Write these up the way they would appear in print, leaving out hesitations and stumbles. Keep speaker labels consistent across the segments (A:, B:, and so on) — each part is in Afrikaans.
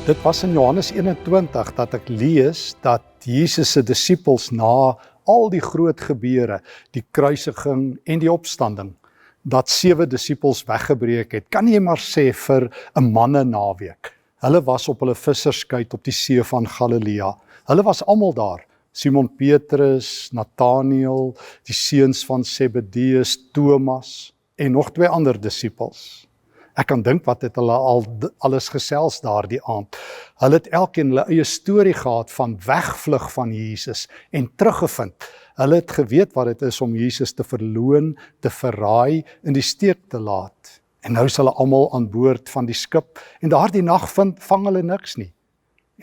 A: Dit was in Johannes 21 dat ek lees dat Jesus se disippels na al die groot gebeure, die kruisiging en die opstanding, dat 7 disippels weggebreek het. Kan jy maar sê vir 'n manne-naweek. Hulle was op hulle visserskuit op die see van Galilea. Hulle was almal daar. Simon Petrus, Nathanael, die seuns van Zebedeus, Thomas en nog 2 ander disippels. Ek kan dink wat het hulle alles gesels daar die aand. Hulle het elkeen hulle eie storie gehad van wegvlug van Jesus en teruggevind. Hulle het geweet wat dit is om Jesus te verloon, te verraai, in die steek te laat. En nou is hulle almal aan boord van die skip en daardie nag vang hulle niks nie.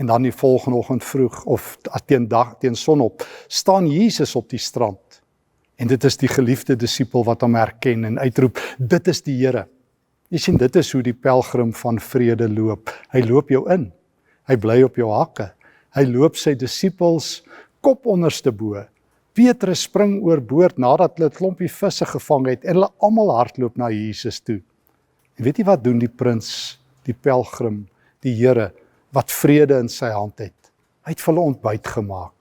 A: En dan die volgende oggend vroeg of teen sonop staan Jesus op die strand. En dit is die geliefde disipel wat hom herken en uitroep, dit is die Here. Jy sien, dit is hoe die pelgrim van vrede loop. Hy loop jou in. Hy bly op jou hakke. Hy loop sy disippels kop onderste bo. Petrus spring oorboord nadat hulle 'n klompie visse gevang het en hulle almal hardloop na Jesus toe. En weet jy wat doen die prins, die pelgrim, die Here, wat vrede in sy hand het? Hy het vir hulle ontbyt gemaak.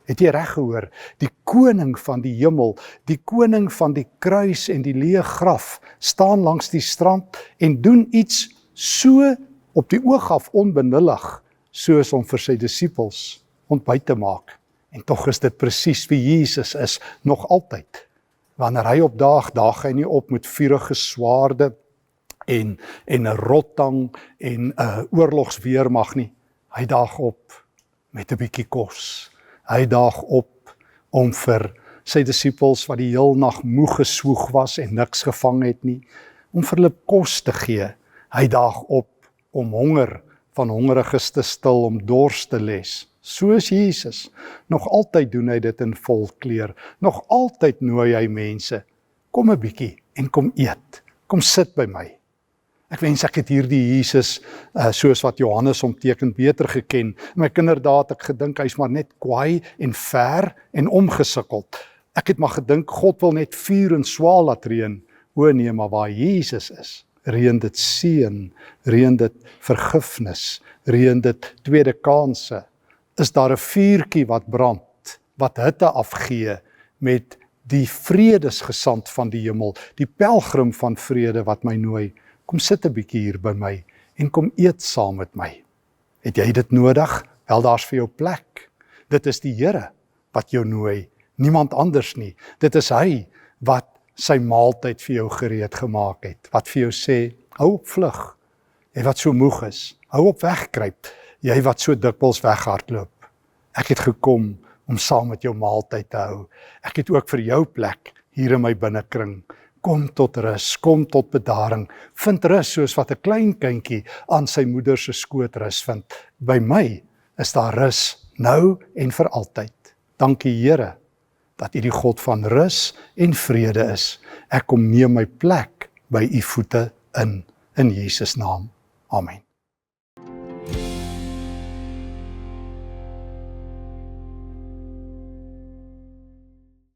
A: Het jy reg gehoor? Die koning van die hemel, die koning van die kruis en die leë graf, staan langs die strand en doen iets so op die oog af onbenullig, soos om vir sy disippels ontbyt te maak. En tog is dit presies wie Jesus is, nog altyd. Wanneer hy opdaag, daag hy nie op met vurige swaarde en 'n rottang en 'n oorlogsweermag nie. Hy daag op met 'n bietjie kos. Hy daag op om vir sy disippels wat die heel nag moeg geswoeg was en niks gevang het nie, om vir hulle kos te gee. Hy daag op om honger van hongeriges te stil, om dors te les. Soos Jesus. Nog altyd doen hy dit in volkleur. Nog altyd nooi hy mense. Kom 'n bietjie en kom eet. Kom sit by my. Ek wens ek het hierdie Jesus, soos wat Johannes hom teken, beter geken. In my kinderdae het ek gedink, hy's maar net kwaai en ver en omgesukkeld. Ek het maar gedink, God wil net vuur en swaal laat reën. O nee, maar waar Jesus is, reën dit seën, reën dit vergifnis, reën dit tweede kanse. Is daar 'n vuurtjie wat brand, wat hitte afgee met die vredesgesant van die hemel, die pelgrim van vrede wat my nooi. Kom sit 'n bietjie hier by my en kom eet saam met my. Het jy dit nodig? Wel, daar's vir jou plek. Dit is die Here wat jou nooi, niemand anders nie. Dit is hy wat sy maaltyd vir jou gereed gemaak het, wat vir jou sê, hou op vlug. Jy wat so moeg is, hou op wegkruip. Jy wat so dikwels weghardloop. Ek het gekom om saam met jou maaltyd te hou. Ek het ook vir jou plek hier in my binnekring. Kom tot rus, kom tot bedaring. Vind rus soos wat 'n klein kindjie aan sy moeder se skoot rus vind. By my is daar rus nou en vir altyd. Dankie Here dat U die God van rus en vrede is. Ek kom neem my plek by U voete in Jesus naam. Amen.